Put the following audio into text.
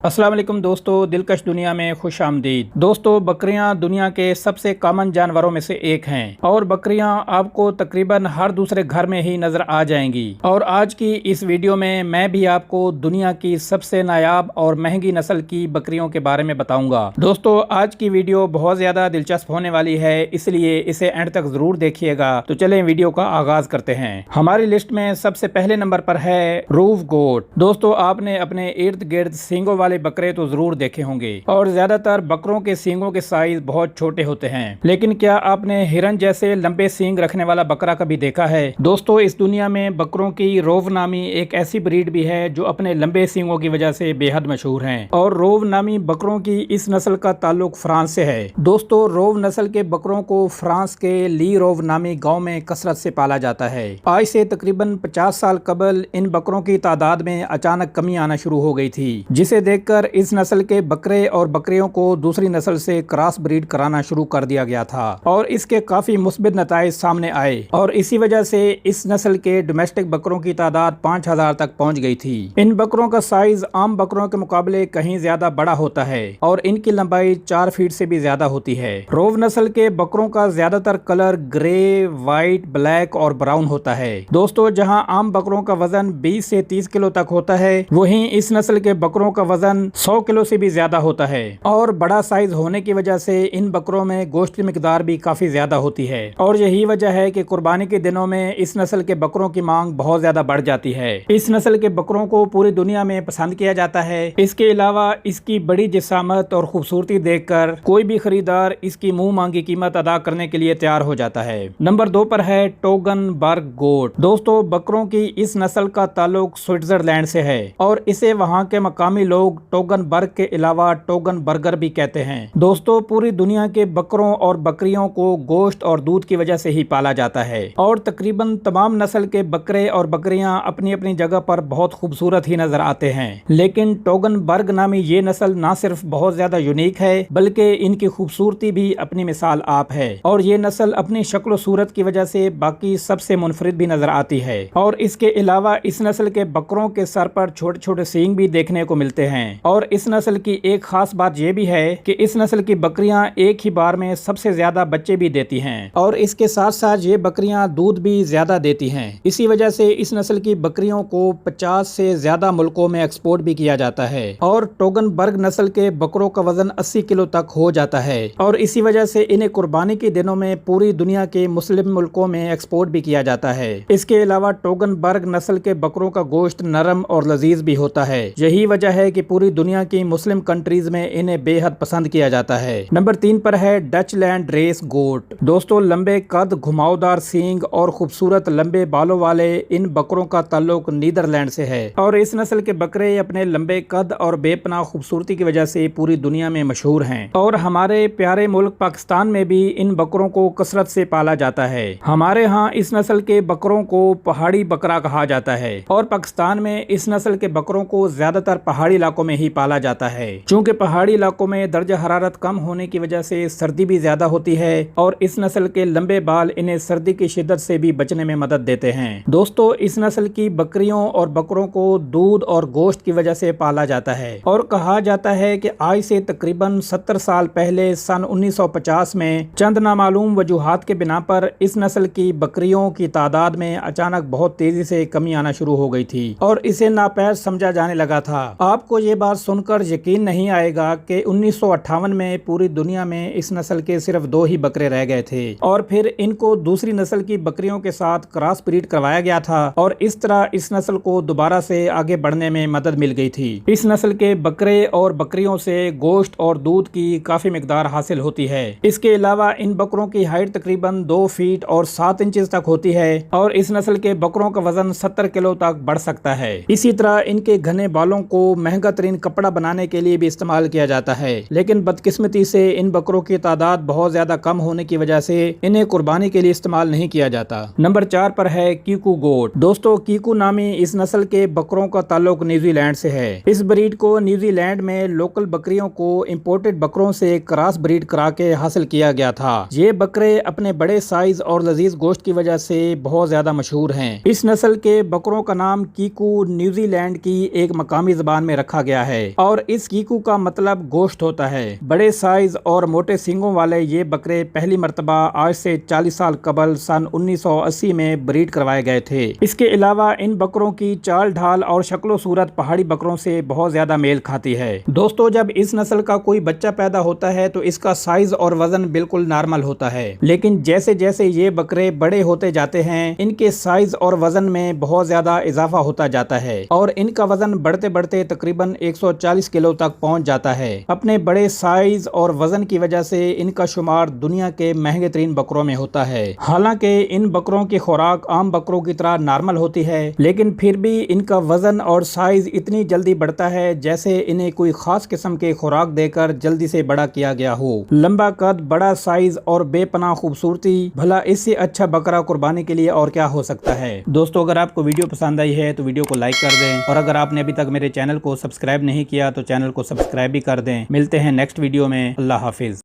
अस्सलाम वालेकुम दोस्तों, दिलकश दुनिया में खुश आमदीद। दोस्तों, बकरियां दुनिया के सबसे कॉमन जानवरों में से एक हैं और बकरियां आपको तकरीबन हर दूसरे घर में ही नजर आ जाएंगी। और आज की इस वीडियो में मैं भी आपको दुनिया की सबसे नायाब और महंगी नस्ल की बकरियों के बारे में बताऊंगा। दोस्तों, आज की वीडियो बहुत ज्यादा दिलचस्प होने वाली है, इसलिए इसे एंड तक जरूर देखिएगा। तो चलें वीडियो का आगाज करते हैं। हमारी लिस्ट में सबसे पहले नंबर पर है रूफ गोट। दोस्तों, आपने अपने इर्द गिर्द सींगों वाले बकरे तो जरूर देखे होंगे और ज्यादातर बकरों के सींगों के साइज बहुत छोटे होते हैं, लेकिन क्या आपने हिरन जैसे लंबे सींग रखने वाला बकरा कभी देखा है? दोस्तों, इस दुनिया में बकरों की रोव नामी एक ऐसी ब्रीड भी है जो अपने लंबे सींगों की वजह से बेहद मशहूर है। और रोव नामी बकरों की इस नस्ल का ताल्लुक फ्रांस से है। दोस्तों, रोव नस्ल के बकरों को फ्रांस के ली रोव नामी गाँव में कसरत से पाला जाता है। आज से तकरीबन 50 साल कबल इन बकरों की तादाद में अचानक कमी आना शुरू हो गई थी, जिसे देखकर इस नस्ल के बकरे और बकरियों को दूसरी नस्ल से क्रॉस ब्रीड कराना शुरू कर दिया गया था और इसके काफी मुस्बित नताइज सामने आए और इसी वजह से इस नस्ल के डोमेस्टिक बकरों की तादाद 5000 तक पहुंच गई थी। इन बकरों का साइज आम बकरों के मुकाबले कहीं ज्यादा बड़ा होता है और इनकी लंबाई 4 फीट से भी ज्यादा होती है। रोव नस्ल के बकरों का ज्यादातर कलर ग्रे, व्हाइट, ब्लैक और ब्राउन होता है। दोस्तों, जहां आम बकरों का वजन 20 से 30 किलो तक होता है, वहीं इस नस्ल के बकरों का वजन 100 किलो से भी ज्यादा होता है। और बड़ा साइज होने की वजह से इन बकरों में गोश्त की मिकदार भी काफी ज्यादा होती है और यही वजह है कि कुर्बानी के दिनों में इस नस्ल के बकरों की मांग बहुत ज्यादा बढ़ जाती है। इस नस्ल के बकरों को पूरी दुनिया में पसंद किया जाता है। इसके अलावा इसकी बड़ी जिसामत और खूबसूरती देखकर कोई भी खरीदार इसकी मुंह मांगी कीमत अदा करने के लिए तैयार हो जाता है। नंबर 2 पर है टोगनबर्ग गोट। दोस्तों, बकरों की इस नस्ल का ताल्लुक स्विट्जरलैंड से है और इसे वहाँ के मकामी लोग टोगनबर्ग के अलावा टोगनबर्गर भी कहते हैं। दोस्तों, पूरी दुनिया के बकरों और बकरियों को गोश्त और दूध की वजह से ही पाला जाता है और तकरीबन तमाम नस्ल के बकरे और बकरियां अपनी अपनी जगह पर बहुत खूबसूरत ही नजर आते हैं, लेकिन टोगनबर्ग नामी ये नस्ल ना सिर्फ बहुत ज्यादा यूनिक है बल्कि इनकी खूबसूरती भी अपनी मिसाल आप है और ये नस्ल अपनी शक्ल सूरत की वजह से बाकी सबसे मुनफरिद भी नजर आती है। और इसके अलावा इस नस्ल के बकरों के सर पर छोटे छोटे सींग भी देखने को मिलते हैं। और इस नस्ल की एक खास बात यह भी है कि इस नस्ल की बकरियां एक ही बार में सबसे ज्यादा बच्चे भी देती हैं और इसके साथ साथ ये बकरियां दूध भी ज्यादा देती हैं। इसी वजह से इस नस्ल की बकरियों को 50 से ज्यादा मुल्कों में एक्सपोर्ट भी किया जाता है और टोगनबर्ग नस्ल के बकरों का वजन 80 किलो तक हो जाता है और इसी वजह से इन्हें कुर्बानी के दिनों में पूरी दुनिया के मुस्लिम मुल्कों में एक्सपोर्ट भी किया जाता है। इसके अलावा टोगनबर्ग नस्ल के बकरों का गोश्त नरम और लजीज भी होता है। यही वजह है कि पूरी दुनिया की मुस्लिम कंट्रीज में इन्हें बेहद पसंद किया जाता है। नंबर 3 पर है डच लैंड रेस गोट। दोस्तों, लंबे कद, घुमावदार सींग और खूबसूरत लंबे बालों वाले इन बकरों का ताल्लुक नीदरलैंड से है और इस नस्ल के बकरे अपने लंबे कद और बेपनाह खूबसूरती की वजह से पूरी दुनिया में मशहूर हैं और हमारे प्यारे मुल्क पाकिस्तान में भी इन बकरों को कसरत से पाला जाता है। हमारे यहाँ इस नस्ल के बकरों को पहाड़ी बकरा कहा जाता है और पाकिस्तान में इस नस्ल के बकरों को ज्यादातर पहाड़ी इलाकों में ही पाला जाता है। चूंकि पहाड़ी इलाकों में दर्जा हरारत कम होने की वजह से सर्दी भी ज्यादा होती है और इस नस्ल के लंबे बाल इन्हें सर्दी की शिद्दत से भी बचने में मदद देते हैं। दोस्तों, इस नस्ल की बकरियों और बकरों को दूध और गोश्त की वजह से पाला जाता है और कहा जाता है कि आज से तकरीबन 70 साल पहले सन 1950 में चंद नामालूम वजूहात के बिना पर इस नस्ल की बकरियों की तादाद में अचानक बहुत तेजी से कमी आना शुरू हो गई थी और इसे नापैद समझा जाने लगा था। आपको ये बात सुनकर यकीन नहीं आएगा कि 1958 में पूरी दुनिया में इस नस्ल के सिर्फ 2 ही बकरे रह गए थे और फिर इनको दूसरी नस्ल की बकरियों के साथ क्रॉस ब्रीड करवाया गया था और इस तरह इस नस्ल को दोबारा से आगे बढ़ने में मदद मिल गई थी। इस नस्ल के बकरे और बकरियों से गोश्त और दूध की काफी मिकदार हासिल होती है। इसके अलावा इन बकरों की हाइट तकरीबन 2 फीट और 7 इंचेस तक होती है और इस नस्ल के बकरों का वजन 70 किलो तक बढ़ सकता है। इसी तरह इनके घने बालों को महंगा तरीन कपड़ा बनाने के लिए भी इस्तेमाल किया जाता है, लेकिन बदकिस्मती से इन बकरों की तादाद बहुत ज्यादा कम होने की वजह से इन्हें कुर्बानी के लिए इस्तेमाल नहीं किया जाता। नंबर 4 पर है कीकू गोट। दोस्तों, कीकू नामी इस नस्ल के बकरों का ताल्लुक न्यूजीलैंड से है। इस ब्रीड को न्यूजीलैंड में लोकल बकरियों को इम्पोर्टेड बकरों से क्रॉस ब्रीड करा के हासिल किया गया था। ये बकरे अपने बड़े साइज और लजीज गोश्त की वजह से बहुत ज्यादा मशहूर हैं। इस नस्ल के बकरों का नाम कीकू न्यूजीलैंड की एक मकामी ज़बान में रखा गया गया है और इस कीकू का मतलब गोश्त होता है। बड़े साइज और मोटे सींगों वाले ये बकरे पहली मर्तबा आज से 40 साल कबल सन 1980 में ब्रीड करवाए गए थे। इसके अलावा इन बकरों की चाल ढाल और शक्लो सूरत पहाड़ी बकरों से बहुत ज्यादा मेल खाती है। दोस्तों, जब इस नस्ल का कोई बच्चा पैदा होता है तो इसका साइज और वजन बिल्कुल नॉर्मल होता है, लेकिन जैसे जैसे ये बकरे बड़े होते जाते हैं इनके साइज और वजन में बहुत ज्यादा इजाफा होता जाता है और इनका वजन बढ़ते बढ़ते तकरीबन 140 किलो तक पहुंच जाता है। अपने बड़े साइज और वजन की वजह से इनका शुमार दुनिया के महंगे तरीन बकरों में होता है। हालांकि इन बकरों की खुराक आम बकरों की तरह नॉर्मल होती है, लेकिन फिर भी इनका वजन और साइज इतनी जल्दी बढ़ता है जैसे इन्हें कोई खास किस्म के खुराक देकर जल्दी से बड़ा किया गया हो। लंबा कद, बड़ा साइज और बेपनाह खूबसूरती, भला इससे अच्छा बकरा कुर्बानी के लिए और क्या हो सकता है। दोस्तों, अगर आपको वीडियो पसंद आई है तो वीडियो को लाइक कर दें और अगर आपने अभी तक मेरे चैनल को सब्सक्राइब नहीं किया तो चैनल को सब्सक्राइब भी कर दें। मिलते हैं नेक्स्ट वीडियो में। अल्लाह हाफिज।